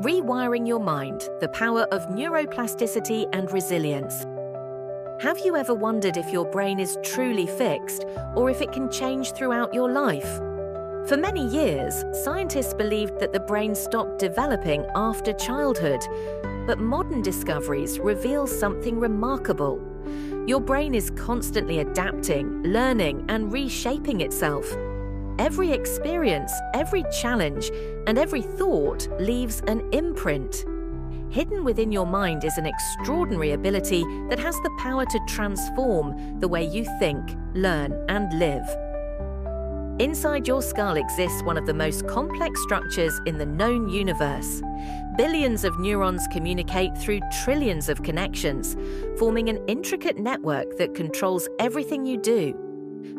Rewiring your mind, the power of neuroplasticity and resilience. Have you ever wondered if your brain is truly fixed or if it can change throughout your life? For many years, scientists believed that the brain stopped developing after childhood, but modern discoveries reveal something remarkable. Your brain is constantly adapting, learning, and reshaping itself. Every experience, every challenge, and every thought leaves an imprint. Hidden within your mind is an extraordinary ability that has the power to transform the way you think, learn, and live. Inside your skull exists one of the most complex structures in the known universe. Billions of neurons communicate through trillions of connections, forming an intricate network that controls everything you do.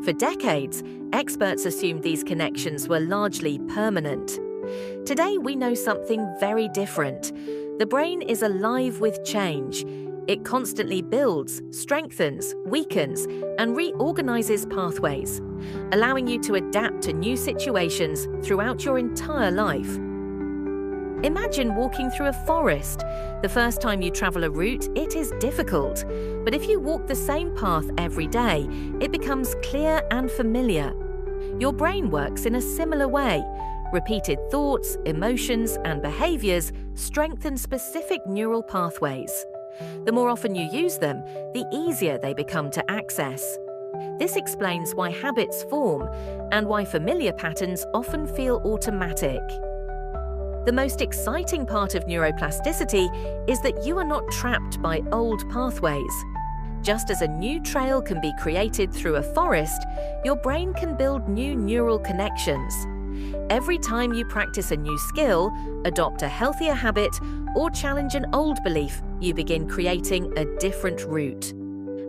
For decades, experts assumed these connections were largely permanent. Today, we know something very different. The brain is alive with change. It constantly builds, strengthens, weakens, and reorganizes pathways, allowing you to adapt to new situations throughout your entire life. Imagine walking through a forest. The first time you travel a route, it is difficult. But if you walk the same path every day, it becomes clear and familiar. Your brain works in a similar way. Repeated thoughts, emotions, and behaviors strengthen specific neural pathways. The more often you use them, the easier they become to access. This explains why habits form and why familiar patterns often feel automatic. The most exciting part of neuroplasticity is that you are not trapped by old pathways. Just as a new trail can be created through a forest, your brain can build new neural connections. Every time you practice a new skill, adopt a healthier habit, or challenge an old belief, you begin creating a different route.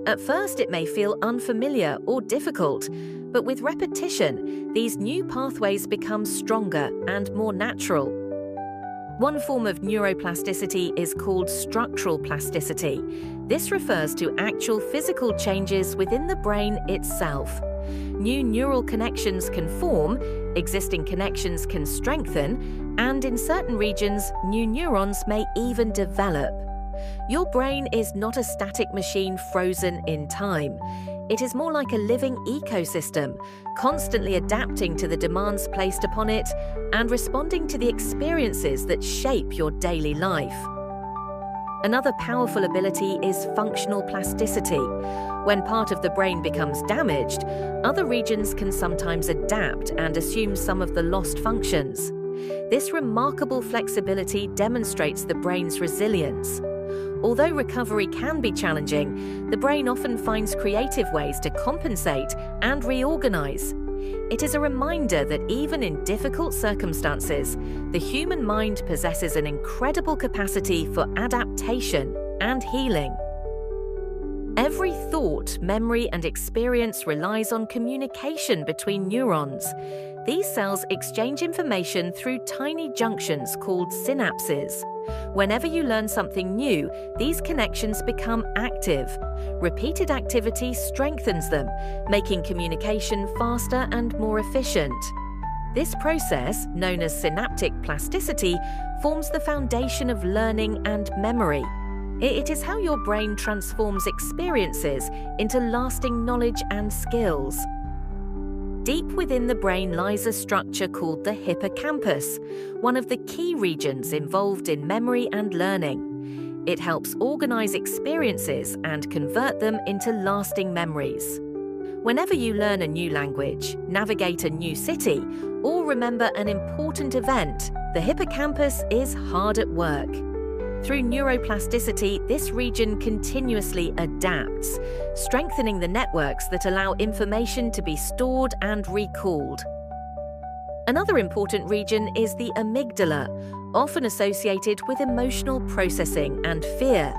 At first, it may feel unfamiliar or difficult, but with repetition, these new pathways become stronger and more natural. One form of neuroplasticity is called structural plasticity. This refers to actual physical changes within the brain itself. New neural connections can form, existing connections can strengthen, and in certain regions, new neurons may even develop. Your brain is not a static machine frozen in time. It is more like a living ecosystem, constantly adapting to the demands placed upon it and responding to the experiences that shape your daily life. Another powerful ability is functional plasticity. When part of the brain becomes damaged, other regions can sometimes adapt and assume some of the lost functions. This remarkable flexibility demonstrates the brain's resilience. Although recovery can be challenging, the brain often finds creative ways to compensate and reorganize. It is a reminder that even in difficult circumstances, the human mind possesses an incredible capacity for adaptation and healing. Every thought, memory, and experience relies on communication between neurons. These cells exchange information through tiny junctions called synapses. Whenever you learn something new, these connections become active. Repeated activity strengthens them, making communication faster and more efficient. This process, known as synaptic plasticity, forms the foundation of learning and memory. It is how your brain transforms experiences into lasting knowledge and skills. Deep within the brain lies a structure called the hippocampus, one of the key regions involved in memory and learning. It helps organize experiences and convert them into lasting memories. Whenever you learn a new language, navigate a new city, or remember an important event, the hippocampus is hard at work. Through neuroplasticity, this region continuously adapts, strengthening the networks that allow information to be stored and recalled. Another important region is the amygdala, often associated with emotional processing and fear.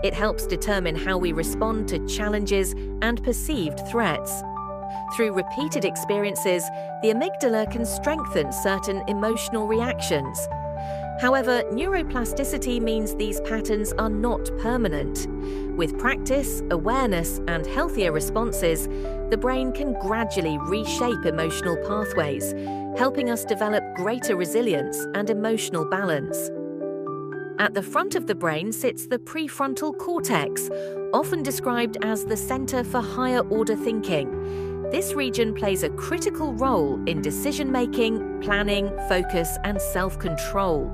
It helps determine how we respond to challenges and perceived threats. Through repeated experiences, the amygdala can strengthen certain emotional reactions. However, neuroplasticity means these patterns are not permanent. With practice, awareness, and healthier responses, the brain can gradually reshape emotional pathways, helping us develop greater resilience and emotional balance. At the front of the brain sits the prefrontal cortex, often described as the center for higher-order thinking. This region plays a critical role in decision-making, planning, focus, and self-control.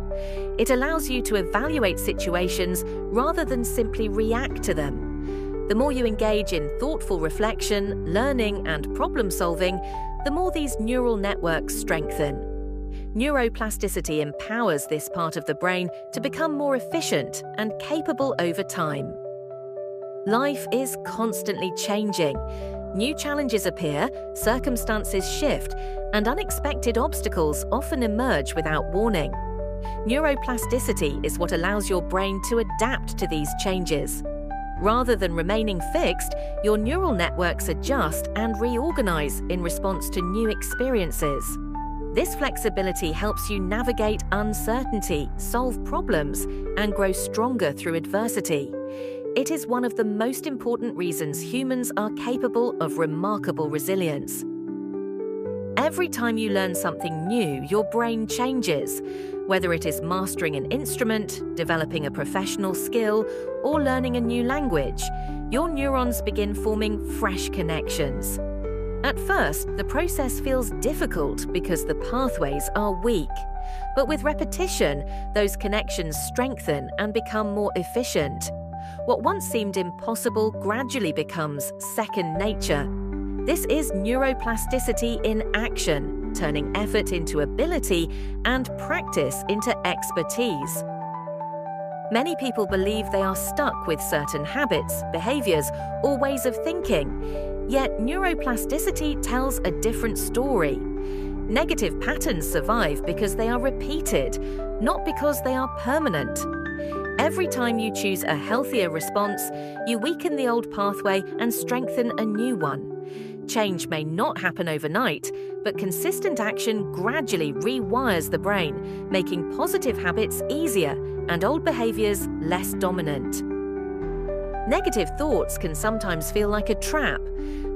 It allows you to evaluate situations rather than simply react to them. The more you engage in thoughtful reflection, learning, and problem-solving, the more these neural networks strengthen. Neuroplasticity empowers this part of the brain to become more efficient and capable over time. Life is constantly changing. New challenges appear, circumstances shift, and unexpected obstacles often emerge without warning. Neuroplasticity is what allows your brain to adapt to these changes. Rather than remaining fixed, your neural networks adjust and reorganize in response to new experiences. This flexibility helps you navigate uncertainty, solve problems, and grow stronger through adversity. It is one of the most important reasons humans are capable of remarkable resilience. Every time you learn something new, your brain changes. Whether it is mastering an instrument, developing a professional skill, or learning a new language, your neurons begin forming fresh connections. At first, the process feels difficult because the pathways are weak. But with repetition, those connections strengthen and become more efficient. What once seemed impossible gradually becomes second nature. This is neuroplasticity in action, turning effort into ability and practice into expertise. Many people believe they are stuck with certain habits, behaviors, or ways of thinking. Yet neuroplasticity tells a different story. Negative patterns survive because they are repeated, not because they are permanent. Every time you choose a healthier response, you weaken the old pathway and strengthen a new one. Change may not happen overnight, but consistent action gradually rewires the brain, making positive habits easier and old behaviors less dominant. Negative thoughts can sometimes feel like a trap.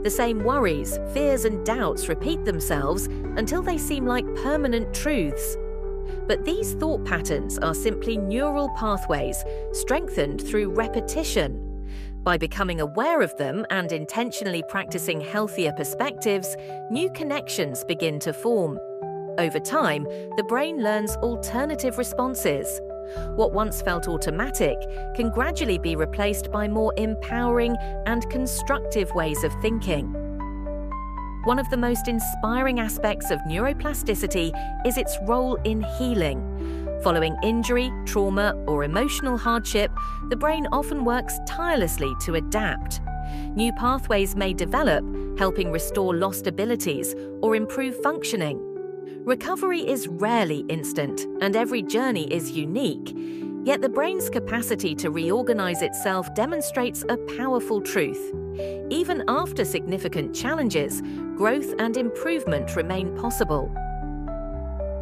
The same worries, fears, and doubts repeat themselves until they seem like permanent truths. But these thought patterns are simply neural pathways, strengthened through repetition. By becoming aware of them and intentionally practicing healthier perspectives, new connections begin to form. Over time, the brain learns alternative responses. What once felt automatic can gradually be replaced by more empowering and constructive ways of thinking. One of the most inspiring aspects of neuroplasticity is its role in healing. Following injury, trauma, or emotional hardship, the brain often works tirelessly to adapt. New pathways may develop, helping restore lost abilities or improve functioning. Recovery is rarely instant, and every journey is unique. Yet the brain's capacity to reorganize itself demonstrates a powerful truth. Even after significant challenges, growth and improvement remain possible.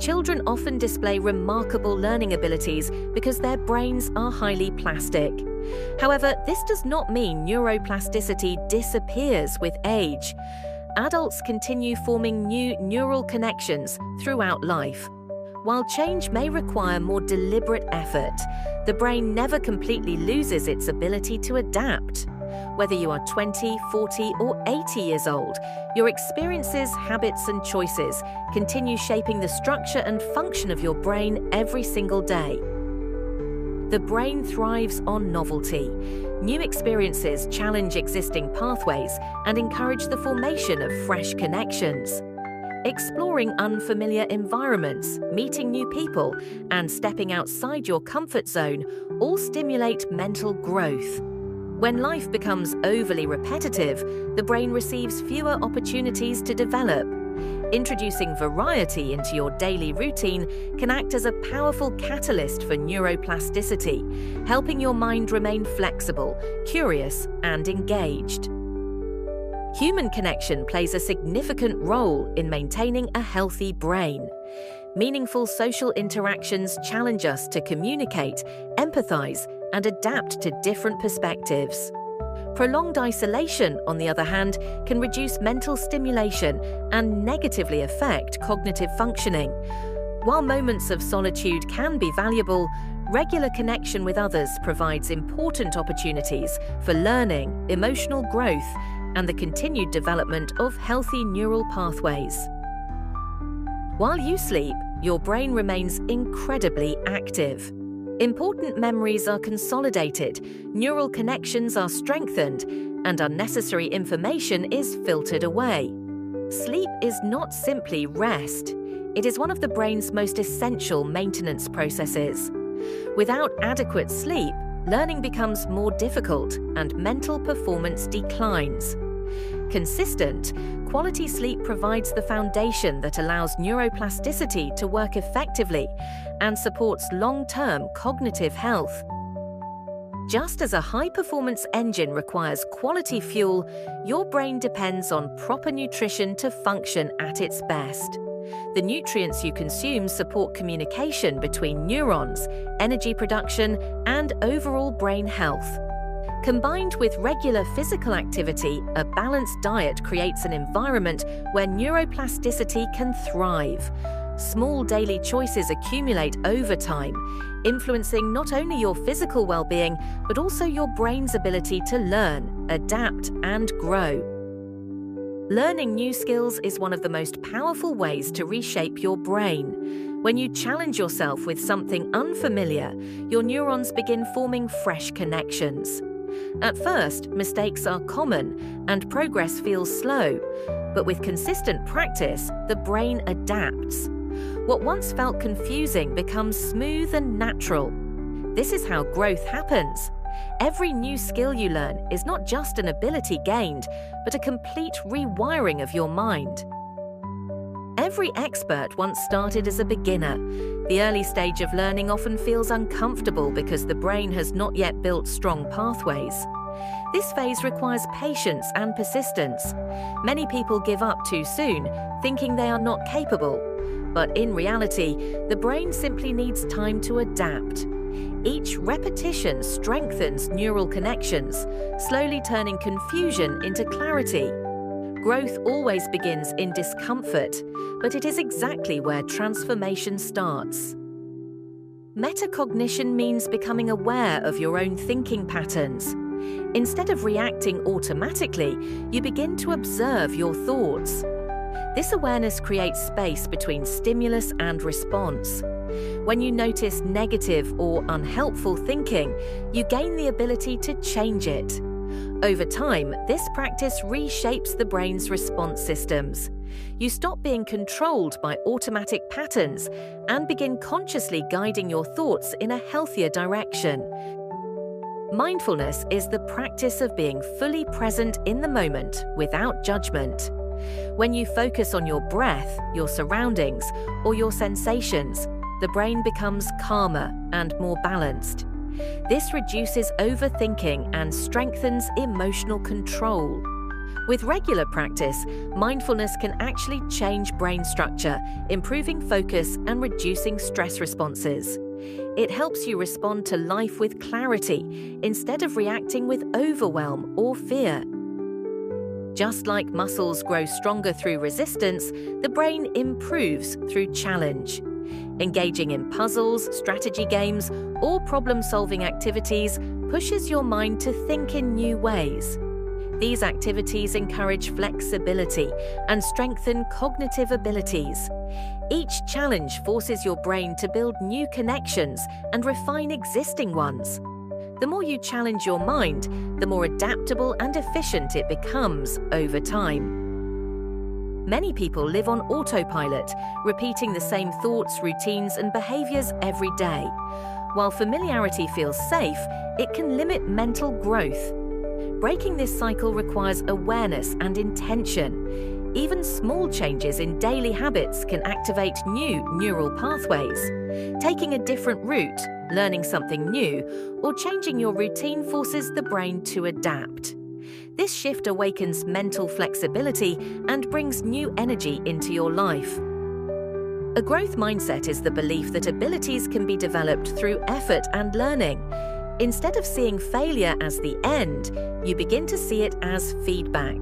Children often display remarkable learning abilities because their brains are highly plastic. However, this does not mean neuroplasticity disappears with age. Adults continue forming new neural connections throughout life. While change may require more deliberate effort, the brain never completely loses its ability to adapt. Whether you are 20, 40, or 80 years old, your experiences, habits, and choices continue shaping the structure and function of your brain every single day. The brain thrives on novelty. New experiences challenge existing pathways and encourage the formation of fresh connections. Exploring unfamiliar environments, meeting new people, and stepping outside your comfort zone all stimulate mental growth. When life becomes overly repetitive, the brain receives fewer opportunities to develop. Introducing variety into your daily routine can act as a powerful catalyst for neuroplasticity, helping your mind remain flexible, curious, and engaged. Human connection plays a significant role in maintaining a healthy brain. Meaningful social interactions challenge us to communicate, empathize, and adapt to different perspectives. Prolonged isolation, on the other hand, can reduce mental stimulation and negatively affect cognitive functioning. While moments of solitude can be valuable, Regular connection with others provides important opportunities for learning, emotional growth, and the continued development of healthy neural pathways. While you sleep, your brain remains incredibly active. Important memories are consolidated, neural connections are strengthened, and unnecessary information is filtered away. Sleep is not simply rest. It is one of the brain's most essential maintenance processes. Without adequate sleep, learning becomes more difficult and mental performance declines. Consistent, quality sleep provides the foundation that allows neuroplasticity to work effectively and supports long-term cognitive health. Just as a high-performance engine requires quality fuel, your brain depends on proper nutrition to function at its best. The nutrients you consume support communication between neurons, energy production, and overall brain health. Combined with regular physical activity, a balanced diet creates an environment where neuroplasticity can thrive. Small daily choices accumulate over time, influencing not only your physical well-being, but also your brain's ability to learn, adapt, and grow. Learning new skills is one of the most powerful ways to reshape your brain. When you challenge yourself with something unfamiliar, your neurons begin forming fresh connections. At first, mistakes are common and progress feels slow, but with consistent practice, the brain adapts. What once felt confusing becomes smooth and natural. This is how growth happens. Every new skill you learn is not just an ability gained, but a complete rewiring of your mind. Every expert once started as a beginner. The early stage of learning often feels uncomfortable because the brain has not yet built strong pathways. This phase requires patience and persistence. Many people give up too soon, thinking they are not capable. But in reality, the brain simply needs time to adapt. Each repetition strengthens neural connections, slowly turning confusion into clarity. Growth always begins in discomfort, but it is exactly where transformation starts. Metacognition means becoming aware of your own thinking patterns. Instead of reacting automatically, you begin to observe your thoughts. This awareness creates space between stimulus and response. When you notice negative or unhelpful thinking, you gain the ability to change it. Over time, this practice reshapes the brain's response systems. You stop being controlled by automatic patterns and begin consciously guiding your thoughts in a healthier direction. Mindfulness is the practice of being fully present in the moment without judgment. When you focus on your breath, your surroundings, or your sensations, the brain becomes calmer and more balanced. This reduces overthinking and strengthens emotional control. With regular practice, mindfulness can actually change brain structure, improving focus and reducing stress responses. It helps you respond to life with clarity instead of reacting with overwhelm or fear. Just like muscles grow stronger through resistance, the brain improves through challenge. Engaging in puzzles, strategy games, or problem-solving activities pushes your mind to think in new ways. These activities encourage flexibility and strengthen cognitive abilities. Each challenge forces your brain to build new connections and refine existing ones. The more you challenge your mind, the more adaptable and efficient it becomes over time. Many people live on autopilot, repeating the same thoughts, routines, and behaviors every day. While familiarity feels safe, it can limit mental growth. Breaking this cycle requires awareness and intention. Even small changes in daily habits can activate new neural pathways. Taking a different route, learning something new, or changing your routine forces the brain to adapt. This shift awakens mental flexibility and brings new energy into your life. A growth mindset is the belief that abilities can be developed through effort and learning. Instead of seeing failure as the end, you begin to see it as feedback.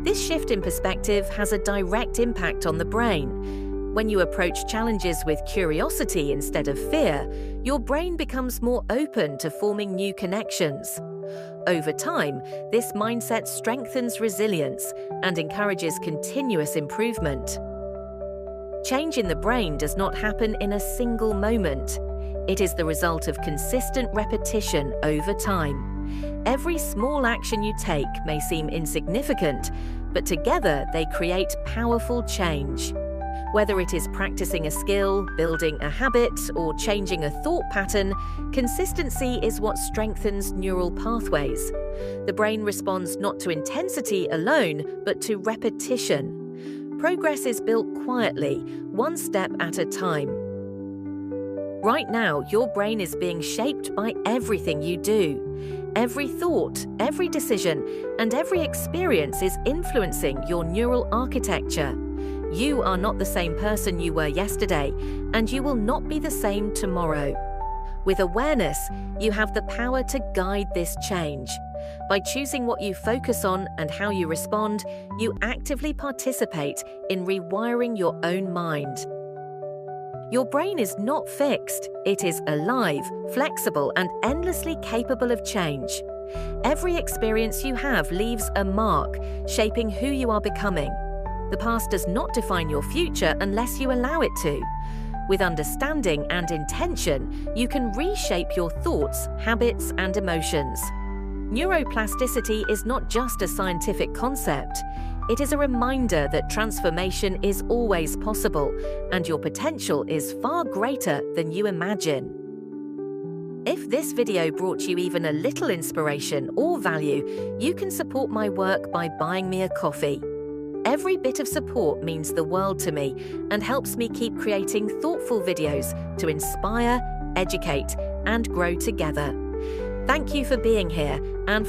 This shift in perspective has a direct impact on the brain. When you approach challenges with curiosity instead of fear, your brain becomes more open to forming new connections. Over time, this mindset strengthens resilience and encourages continuous improvement. Change in the brain does not happen in a single moment. It is the result of consistent repetition over time. Every small action you take may seem insignificant, but together they create powerful change. Whether it is practicing a skill, building a habit, or changing a thought pattern, consistency is what strengthens neural pathways. The brain responds not to intensity alone, but to repetition. Progress is built quietly, one step at a time. Right now, your brain is being shaped by everything you do. Every thought, every decision, and every experience is influencing your neural architecture. You are not the same person you were yesterday, and you will not be the same tomorrow. With awareness, you have the power to guide this change. By choosing what you focus on and how you respond, you actively participate in rewiring your own mind. Your brain is not fixed. It is alive, flexible, and endlessly capable of change. Every experience you have leaves a mark, shaping who you are becoming. The past does not define your future unless you allow it to. With understanding and intention, you can reshape your thoughts, habits, and emotions. Neuroplasticity is not just a scientific concept. It is a reminder that transformation is always possible, and your potential is far greater than you imagine. If this video brought you even a little inspiration or value, you can support my work by buying me a coffee. Every bit of support means the world to me and helps me keep creating thoughtful videos to inspire, educate, and grow together. Thank you for being here and